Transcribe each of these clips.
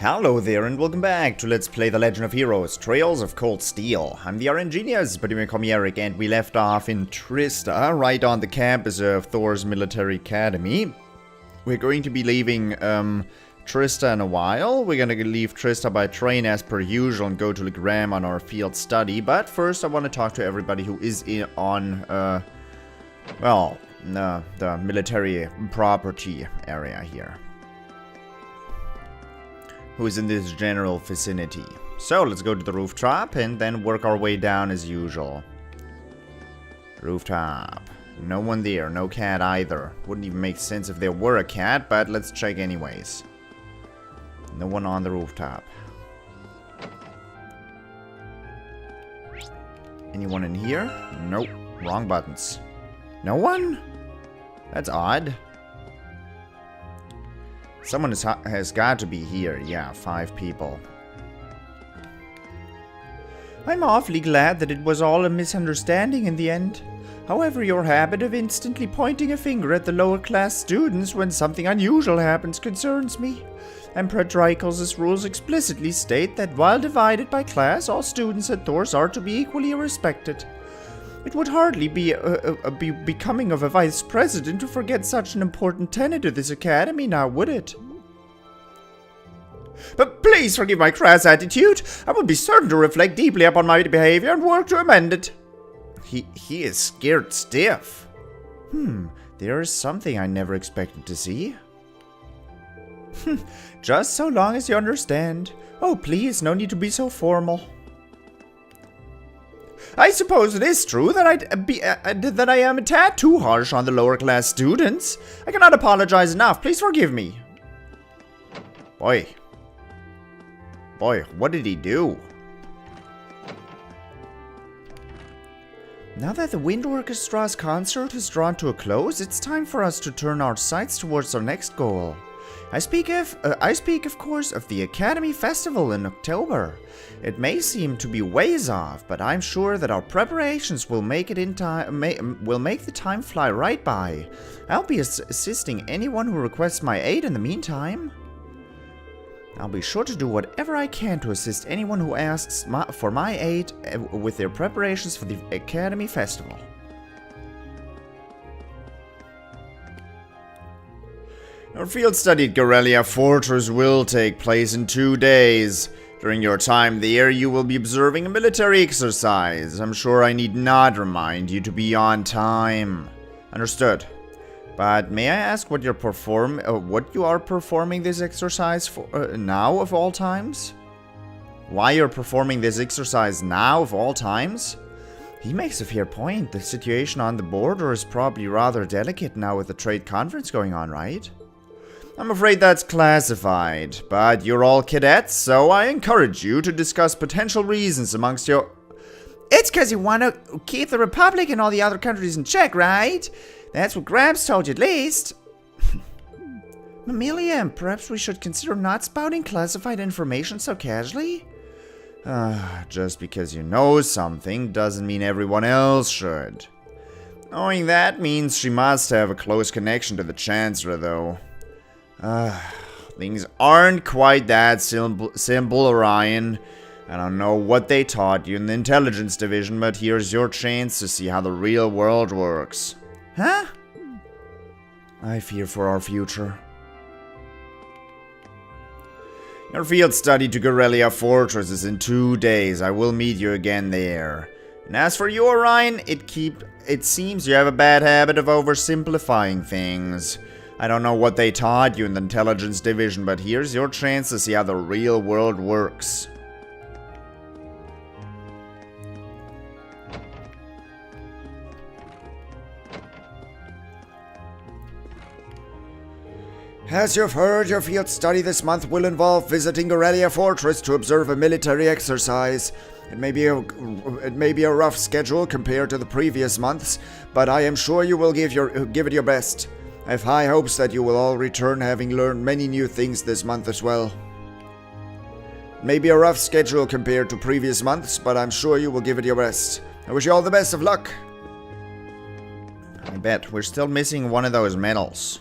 Hello there and welcome back to Let's Play The Legend of Heroes, Trails of Cold Steel. I'm the RNGenius, but you may call me Eric, and we left off in Trista, right on the campus of Thors Military Academy. We're going to be leaving Trista in a while. We're going to leave Trista by train as per usual and go to Legram on our field study. But first I want to talk to everybody who is on, the military property area here. Who's in this general vicinity. So let's go to the rooftop and then work our way down as usual. Rooftop. No one there, no cat either. Wouldn't even make sense if there were a cat, but let's check anyways. No one on the rooftop. Anyone in here? Nope. Wrong buttons. No one? That's odd. Someone has got to be here. Yeah, 5 people. I'm awfully glad that it was all a misunderstanding in the end. However, your habit of instantly pointing a finger at the lower class students when something unusual happens concerns me. Emperor Drykel's rules explicitly state that while divided by class, all students at Thors are to be equally respected. It would hardly be becoming of a vice president to forget such an important tenet of this academy, now would it? But please forgive my crass attitude. I will be certain to reflect deeply upon my behavior and work to amend it. He is scared stiff. There is something I never expected to see. Just so long as you understand. Oh, please, no need to be so formal. I suppose it is true that I am a tad too harsh on the lower class students. I cannot apologize enough. Please forgive me. Boy, what did he do? Now that the Wind Orchestra's concert has drawn to a close, it's time for us to turn our sights towards our next goal. I speak of course of the Academy Festival in October. It may seem to be ways off, but I'm sure that our preparations will make it in time. Will make the time fly right by. I'll be assisting anyone who requests my aid in the meantime. I'll be sure to do whatever I can to assist anyone who asks for my aid with their preparations for the Academy Festival. Our field study at Guerrilla Fortress will take place in 2 days. During your time there, you will be observing a military exercise. I'm sure I need not remind you to be on time. Understood. But may I ask what you are performing this exercise for now of all times? Why you're performing this exercise now of all times? He makes a fair point. The situation on the border is probably rather delicate now with the trade conference going on, right? I'm afraid that's classified, but you're all cadets, so I encourage you to discuss potential reasons amongst your... It's because you want to keep the Republic and all the other countries in check, right? That's what Grabs told you at least. Mamelian, perhaps we should consider not spouting classified information so casually? Just because you know something doesn't mean everyone else should. Knowing that means she must have a close connection to the Chancellor, though. Things aren't quite that simple, Orion. I don't know what they taught you in the intelligence division, but here's your chance to see how the real world works. Huh? I fear for our future. Your field study to Guerrilla Fortress is in 2 days. I will meet you again there. And as for you, Orion, it seems you have a bad habit of oversimplifying things. I don't know what they taught you in the intelligence division, but here's your chance to see how the real world works. As you've heard, your field study this month will involve visiting Guerrilla Fortress to observe a military exercise. It may be a rough schedule compared to the previous months, but I am sure you will give it your best. I have high hopes that you will all return having learned many new things this month as well. Maybe a rough schedule compared to previous months, but I'm sure you will give it your best. I wish you all the best of luck. I bet we're still missing one of those medals.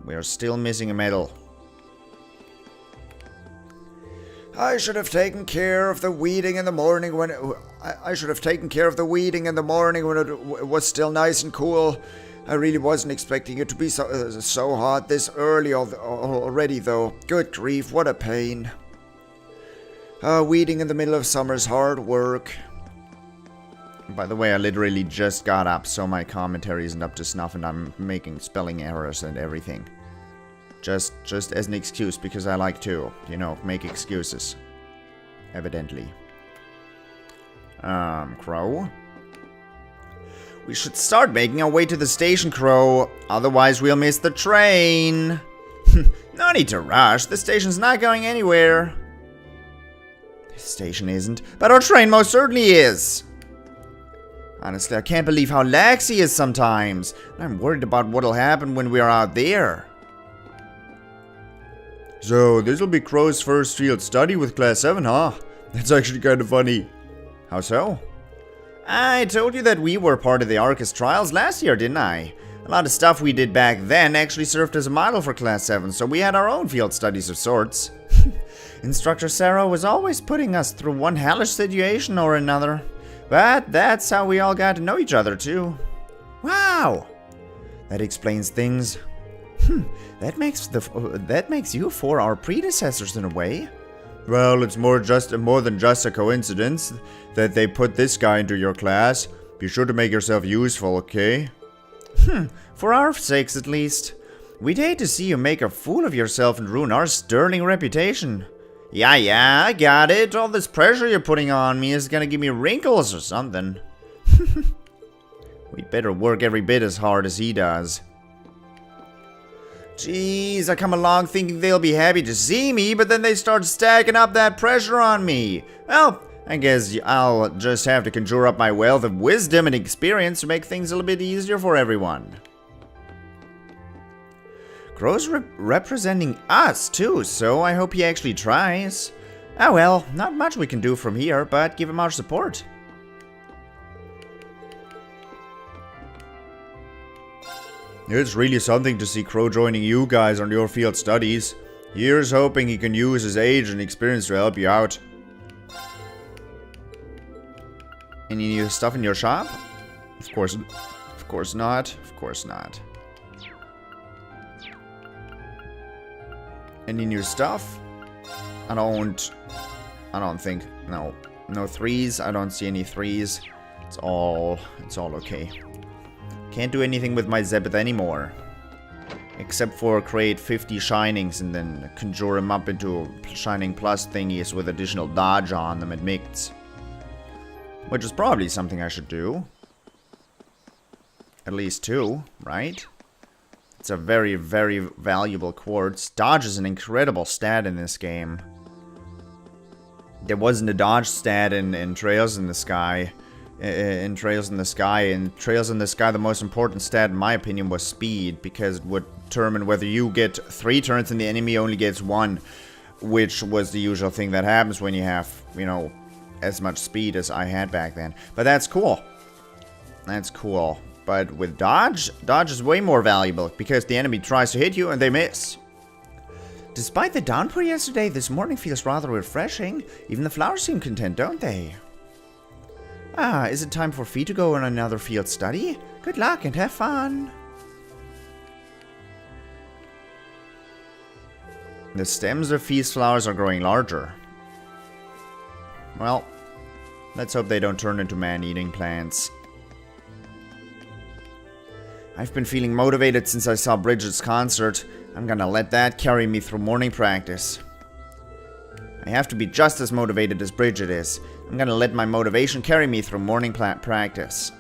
We are still missing a medal. I should have taken care of the weeding in the morning when I should have taken care of the weeding in the morning when it was still nice and cool. I really wasn't expecting it to be so hot this early already, though. Good grief, what a pain. Weeding in the middle of summer's hard work. By the way, I literally just got up, so my commentary isn't up to snuff, and I'm making spelling errors and everything. Just as an excuse, because I like to, you know, make excuses. Evidently. Crow? We should start making our way to the station, Crow. Otherwise, we'll miss the train. No need to rush. The station's not going anywhere. The station isn't, but our train most certainly is. Honestly, I can't believe how lax he is sometimes. I'm worried about what'll happen when we're out there. So, this'll be Crow's first field study with Class 7, huh? That's actually kind of funny. How so? I told you that we were part of the Arcus trials last year, didn't I? A lot of stuff we did back then actually served as a model for Class 7, so we had our own field studies of sorts. Instructor Sarah was always putting us through one hellish situation or another. But that's how we all got to know each other, too. Wow! That explains things. That makes you four our predecessors in a way. Well, it's more than just a coincidence that they put this guy into your class. Be sure to make yourself useful, okay? For our sakes at least. We'd hate to see you make a fool of yourself and ruin our sterling reputation. Yeah, I got it. All this pressure you're putting on me is gonna give me wrinkles or something. We'd better work every bit as hard as he does. Jeez, I come along thinking they'll be happy to see me, but then they start stacking up that pressure on me. Well, I guess I'll just have to conjure up my wealth of wisdom and experience to make things a little bit easier for everyone. Crow's representing us, too, so I hope he actually tries. Oh well, not much we can do from here, but give him our support. It's really something to see Crow joining you guys on your field studies. Here's hoping he can use his age and experience to help you out. Any new stuff in your shop? Of course not. Of course not. Any new stuff? I don't think. No threes. I don't see any threes. It's all okay. Can't do anything with my Zebeth anymore. Except for create 50 shinings and then conjure them up into shining plus thingies with additional dodge on them at mixed. Which is probably something I should do. At least 2, right? It's a very, very valuable quartz. Dodge is an incredible stat in this game. There wasn't a dodge stat in Trails in the Sky. In Trails in the Sky, the most important stat, in my opinion, was speed, because it would determine whether you get 3 turns and the enemy only gets 1, which was the usual thing that happens when you have, you know, as much speed as I had back then. But that's cool. That's cool. But with dodge is way more valuable, because the enemy tries to hit you and they miss. Despite the downpour yesterday, this morning feels rather refreshing. Even the flowers seem content, don't they? Ah, is it time for Fee to go on another field study? Good luck and have fun. The stems of Fee's flowers are growing larger. Well, let's hope they don't turn into man-eating plants. I've been feeling motivated since I saw Bridget's concert. I'm gonna let that carry me through morning practice. I have to be just as motivated as Bridget is. I'm gonna let my motivation carry me through morning practice.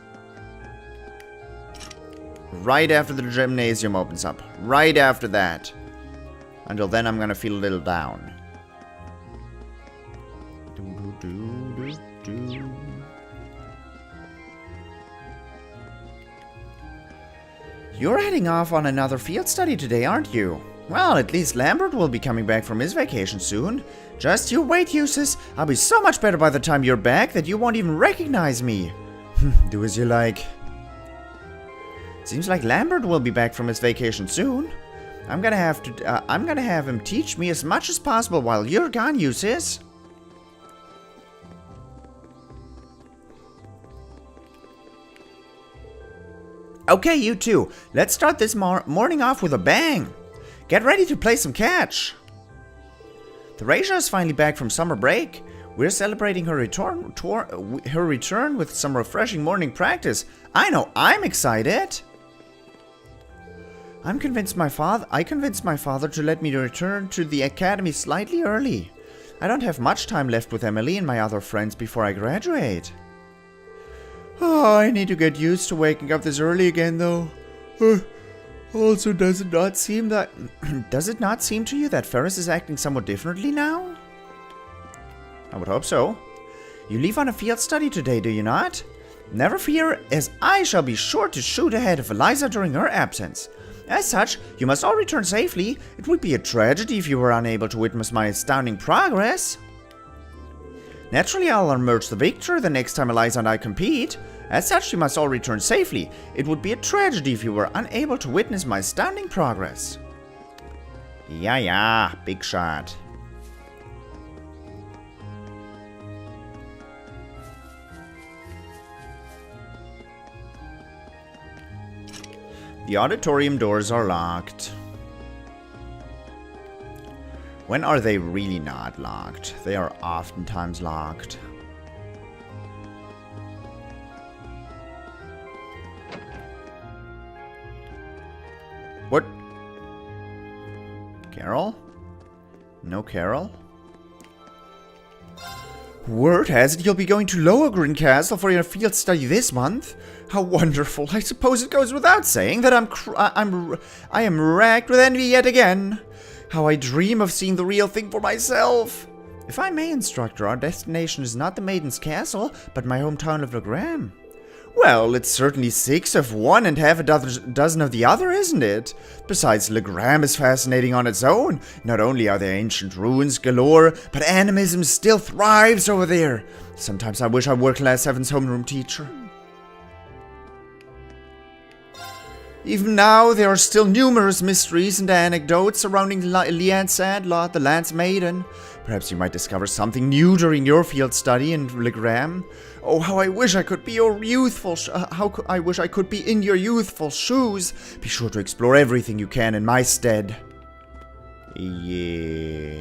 Right after the gymnasium opens up. Right after that. Until then, I'm gonna feel a little down. You're heading off on another field study today, aren't you? Well, at least Lambert will be coming back from his vacation soon. Just you wait, Eustace. I'll be so much better by the time you're back that you won't even recognize me. Do as you like. Seems like Lambert will be back from his vacation soon. I'm gonna have him teach me as much as possible while you're gone, Eustace. Okay, you two. Let's start this morning off with a bang. Get ready to play some catch. Thracia is finally back from summer break. We're celebrating her return with some refreshing morning practice. I know, I'm excited. I convinced my father to let me return to the academy slightly early. I don't have much time left with Emily and my other friends before I graduate. Oh, I need to get used to waking up this early again, though. Also, does it not seem to you that Ferris is acting somewhat differently now? I would hope so. You leave on a field study today, do you not? Never fear, as I shall be sure to shoot ahead of Eliza during her absence. As such, you must all return safely. It would be a tragedy if you were unable to witness my astounding progress. Naturally, I'll emerge the victor the next time Eliza and I compete. As such, you must all return safely. It would be a tragedy if you were unable to witness my astounding progress. Yeah, big shot. The auditorium doors are locked. When are they really not locked? They are oftentimes locked. What? Carol? No Carol? Word has it you'll be going to Lohengrin Castle for your field study this month. How wonderful! I suppose it goes without saying that I am racked with envy yet again. How I dream of seeing the real thing for myself. If I may, instructor, our destination is not the Maiden's Castle, but my hometown of Legram. Well, it's certainly 6 of one and half a dozen of the other, isn't it? Besides, Legram is fascinating on its own. Not only are there ancient ruins galore, but animism still thrives over there. Sometimes I wish I were Class VII's homeroom teacher. Even now, there are still numerous mysteries and anecdotes surrounding Leanne Sandlot, the Lance Maiden. Perhaps you might discover something new during your field study in Legram. Oh, how I wish I could be your youthful I wish I could be in your youthful shoes. Be sure to explore everything you can in my stead. Yeah,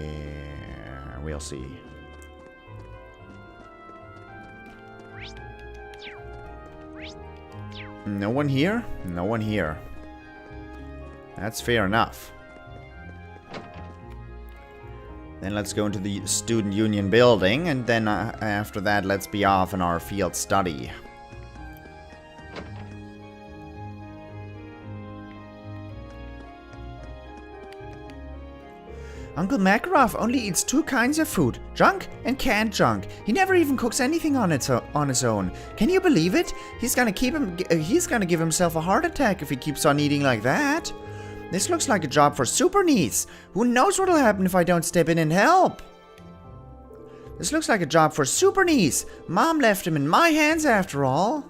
we'll see. No one here? No one here. That's fair enough. Then let's go into the Student Union building, and then after that, let's be off in our field study. Uncle Makarov only eats 2 kinds of food, junk and canned junk. He never even cooks anything on his own. Can you believe it? He's gonna give himself a heart attack if he keeps on eating like that. This looks like a job for Super Niece. Who knows what'll happen if I don't step in and help? This looks like a job for Super Niece. Mom left him in my hands after all.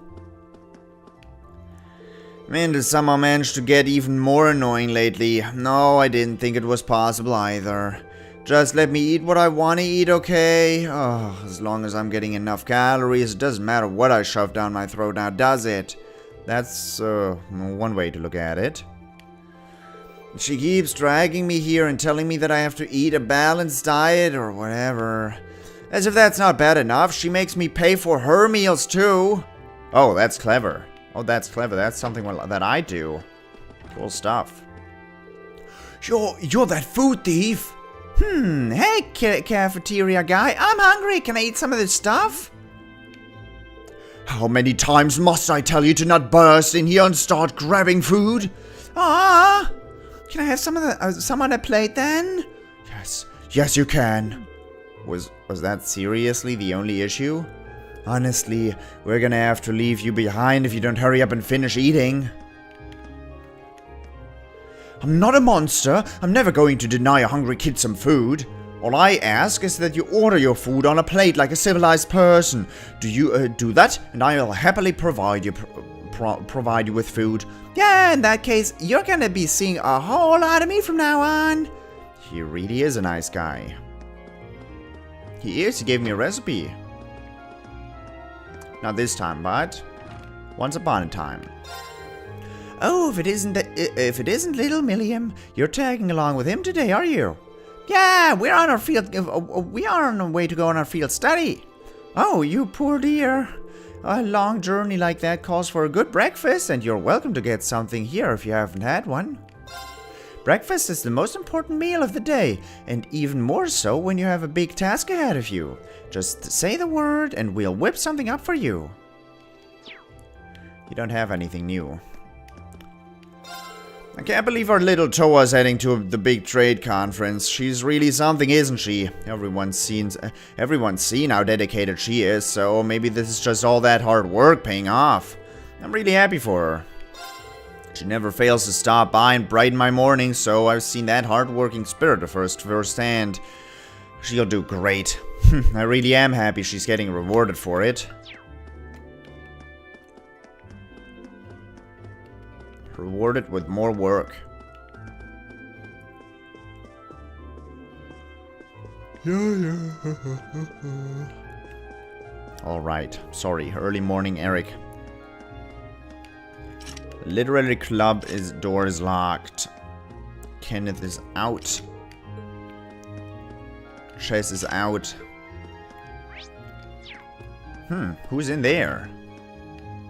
Man, did somehow manage to get even more annoying lately. No, I didn't think it was possible either. Just let me eat what I want to eat, okay? Oh, as long as I'm getting enough calories, it doesn't matter what I shove down my throat now, does it? That's, one way to look at it. She keeps dragging me here and telling me that I have to eat a balanced diet or whatever. As if that's not bad enough, she makes me pay for her meals too. Oh, that's clever. Oh, that's clever. That's something that I do. Cool stuff. You're that food thief. Hey, cafeteria guy. I'm hungry. Can I eat some of this stuff? How many times must I tell you to not burst in here and start grabbing food? Ah! Can I have some on a plate then? Yes, you can. Was that seriously the only issue? Honestly, we're gonna have to leave you behind if you don't hurry up and finish eating. I'm not a monster. I'm never going to deny a hungry kid some food. All I ask is that you order your food on a plate like a civilized person. Do you do that, and I'll happily provide you with food. Yeah, in that case, you're gonna be seeing a whole lot of me from now on. He really is a nice guy. He is. He gave me a recipe. Not this time, but once upon a time. Oh, if it isn't little Milliam, you're tagging along with him today, are you? Yeah, we're on our field. We are on our way to go on our field study. Oh, you poor dear. A long journey like that calls for a good breakfast, and you're welcome to get something here if you haven't had one. Breakfast is the most important meal of the day, and even more so when you have a big task ahead of you. Just say the word, and we'll whip something up for you. You don't have anything new. I can't believe our little Toa's heading to the big trade conference. She's really something, isn't she? Everyone's seen how dedicated she is, so maybe this is just all that hard work paying off. I'm really happy for her. She never fails to stop by and brighten my morning, so I've seen that hard-working spirit firsthand. She'll do great. I really am happy she's getting rewarded for it. Rewarded with more work. Alright, sorry, early morning Eric. Literary club door is locked. Kenneth is out. Chess is out. Who's in there?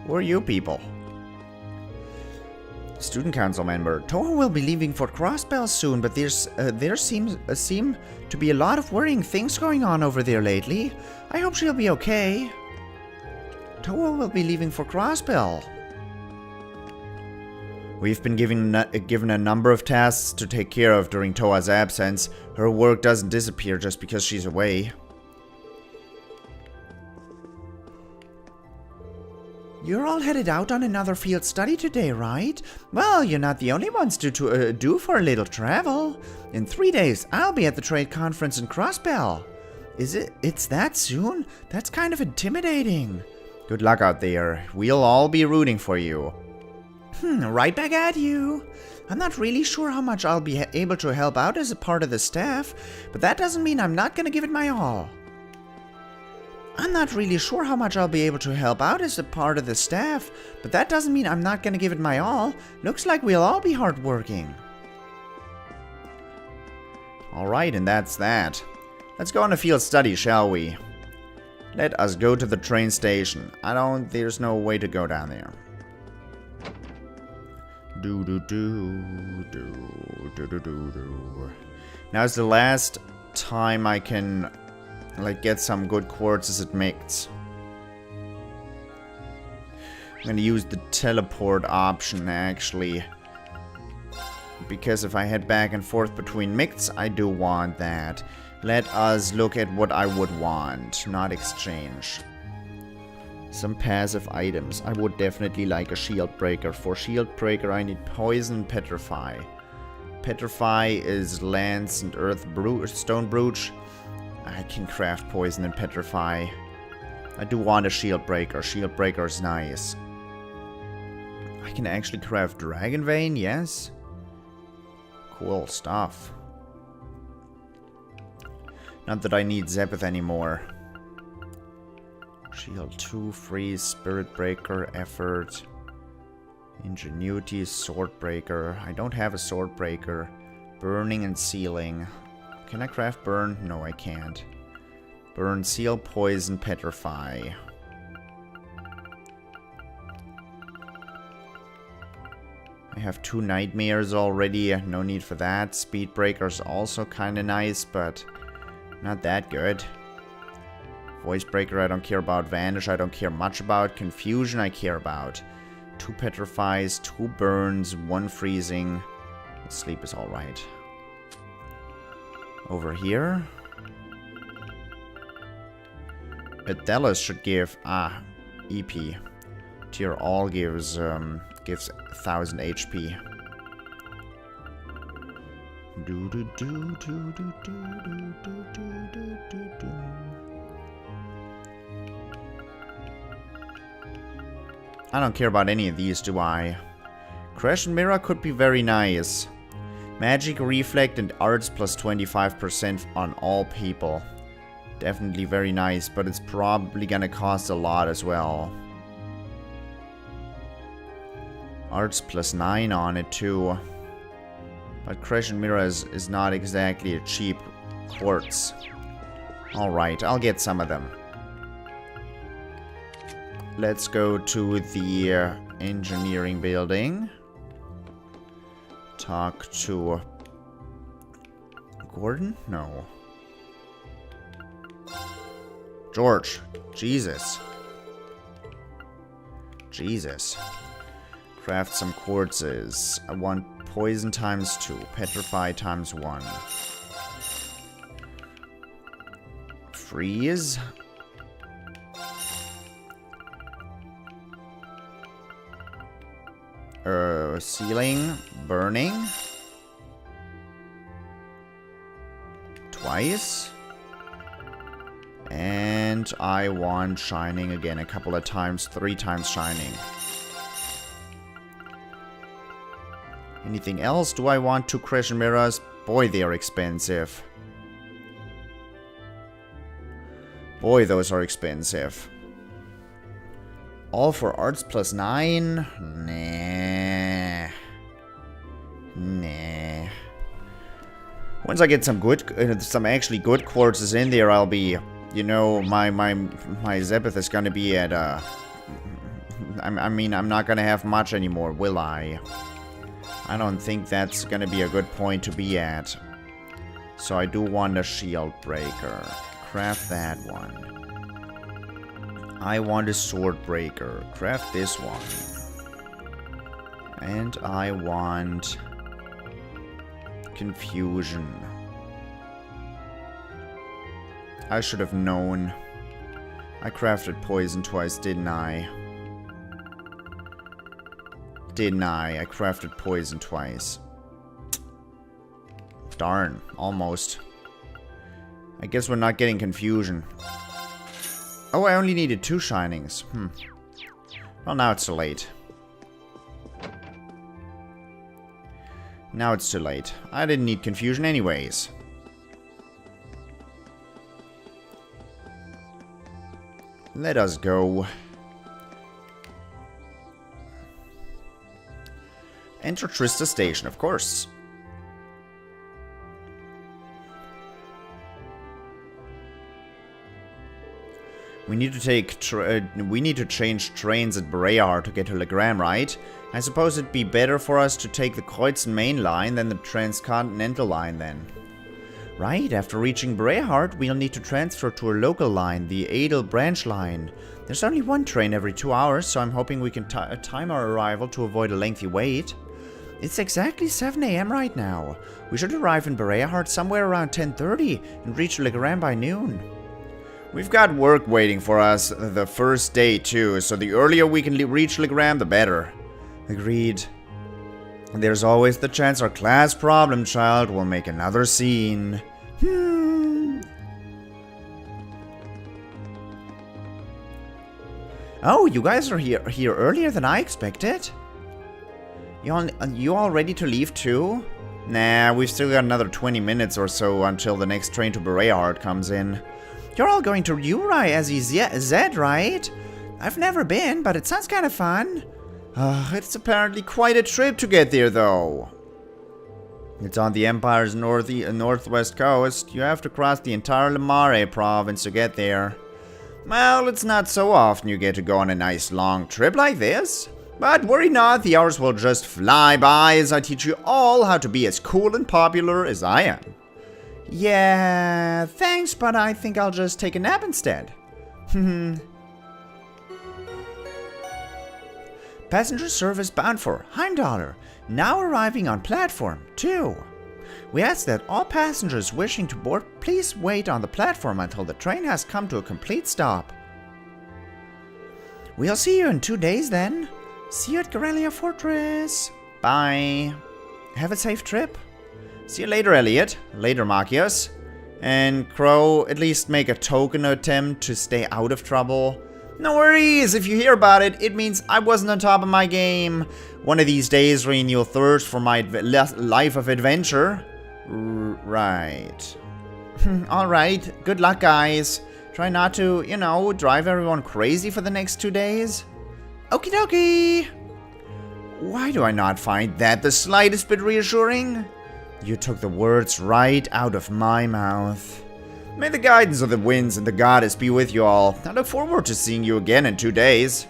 Who are you people? Student council member. TloH will be leaving for Crossbell soon, but there seem to be a lot of worrying things going on over there lately. I hope she'll be okay. TloH will be leaving for Crossbell. We've been given a number of tasks to take care of during TloH's absence. Her work doesn't disappear just because she's away. You're all headed out on another field study today, right? Well, you're not the only ones to do for a little travel. In 3 days, I'll be at the trade conference in Crossbell. It's that soon? That's kind of intimidating. Good luck out there. We'll all be rooting for you. Right back at you. I'm not really sure how much I'll be able to help out as a part of the staff, but that doesn't mean I'm not gonna give it my all. I'm not really sure how much I'll be able to help out as a part of the staff, but that doesn't mean I'm not gonna give it my all. Looks like we'll all be hardworking. Alright, and that's that. Let's go on a field study, shall we? Let us go to the train station. There's no way to go down there. Now's the last time I can get some good quarters at Micts. I'm gonna use the teleport option actually, because if I head back and forth between Micts, I do want that. Let us look at what I would want, not exchange. Some passive items. I would definitely like a shield breaker. For shield breaker I need poison and petrify. Petrify is lance and earth stone brooch. I can craft poison and petrify. I do want a shield breaker. Shield breaker is nice. I can actually craft dragon vein, yes. Cool stuff. Not that I need Zephyr anymore. Shield 2, freeze, spirit breaker, effort, ingenuity, sword breaker. I don't have a sword breaker. Burning and sealing. Can I craft burn? No, I can't. Burn, seal, poison, petrify. I have 2 nightmares already. No need for that. Speed breaker's also kind of nice, but not that good. Voice breaker I don't care about. Vanish I don't care much about. Confusion I care about. 2 petrifies, 2 burns, 1 freezing. Sleep is alright. Over here. Adelis should give EP. Tier all gives 1000 HP. I don't care about any of these, do I? Crash and Mirror could be very nice. Magic, Reflect, and Arts plus 25% on all people. Definitely very nice, but it's probably gonna cost a lot as well. Arts +9 on it too. But Crescent Mirror is not exactly a cheap quartz. Alright, I'll get some of them. Let's go to the engineering building. Talk to Gordon? No. George. Jesus. Jesus. Craft some quartzes. I want poison ×2. Petrify ×1. Freeze. Sealing. Burning. Twice. And I want shining again a couple of times. 3 times shining. Anything else? Do I want 2 Crescent Mirrors? Boy, they are expensive. Boy, those are expensive. All for arts +9? Nah. Nah. Once I get some good, some actually good quartzes in there, I'll be, you know, my Zephyr is gonna be at, I mean, I'm not gonna have much anymore, will I? I don't think that's gonna be a good point to be at. So I do want a shield breaker. Craft that one. I want a sword breaker. Craft this one. And I want confusion. I should have known. I crafted poison twice, didn't I? Didn't I? I crafted poison twice. Darn, almost. I guess we're not getting confusion. Oh, I only needed 2 shinings. Well, now it's too late. Now it's too late. I didn't need confusion anyways. Let us go. Enter Trista Station, of course. We need to change trains at Breahard to get to Legram, right? I suppose it'd be better for us to take the Kreuzen main line than the transcontinental line then. Right, after reaching Breahard, we'll need to transfer to a local line, the Adel branch line. There's only 1 train every 2 hours, so I'm hoping we can time our arrival to avoid a lengthy wait. It's exactly 7 AM right now. We should arrive in Breahard somewhere around 10:30 and reach Legram by noon. We've got work waiting for us the first day too, so the earlier we can reach Legram, the better. Agreed. And there's always the chance our class problem child will make another scene. Oh, you guys are here earlier than I expected? You all ready to leave too? Nah, we've still got another 20 minutes or so until the next train to Breahard comes in. You're all going to Uri as Z, right? I've never been, but it sounds kind of fun. It's apparently quite a trip to get there, though. It's on the Empire's northwest coast. You have to cross the entire Lamare province to get there. Well, it's not so often you get to go on a nice long trip like this. But worry not, the hours will just fly by as I teach you all how to be as cool and popular as I am. Yeah, thanks, but I think I'll just take a nap instead. Passenger service bound for Heimdallr, now arriving on platform 2. We ask that all passengers wishing to board please wait on the platform until the train has come to a complete stop. We'll see you in 2 days then. See you at Garrelia Fortress. Bye. Have a safe trip. See you later, Elliot. Later, Marcius. And Crow, at least make a token attempt to stay out of trouble. No worries, if you hear about it, it means I wasn't on top of my game. One of these days, Rean, you'll thirst for my life of adventure. Right. Alright, good luck, guys. Try not to, you know, drive everyone crazy for the next 2 days. Okie dokie. Why do I not find that the slightest bit reassuring? You took the words right out of my mouth. May the guidance of the winds and the goddess be with you all. I look forward to seeing you again in 2 days.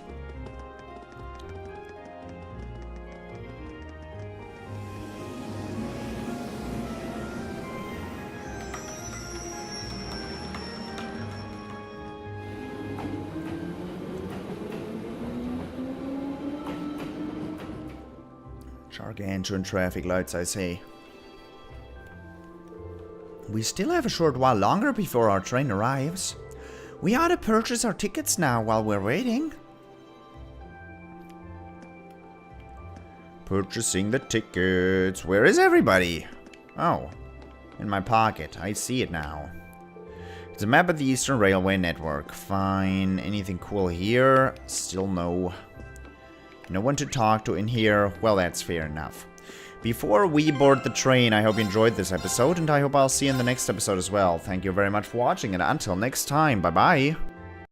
Gargantuan traffic lights, I say. We still have a short while longer before our train arrives. We ought to purchase our tickets now while we're waiting. Purchasing the tickets. Where is everybody? Oh, in my pocket. I see it now. It's a map of the Eastern Railway Network. Fine. Anything cool here? Still no. No one to talk to in here. Well, that's fair enough. Before we board the train, I hope you enjoyed this episode, and I hope I'll see you in the next episode as well. Thank you very much for watching, and until next time, bye-bye.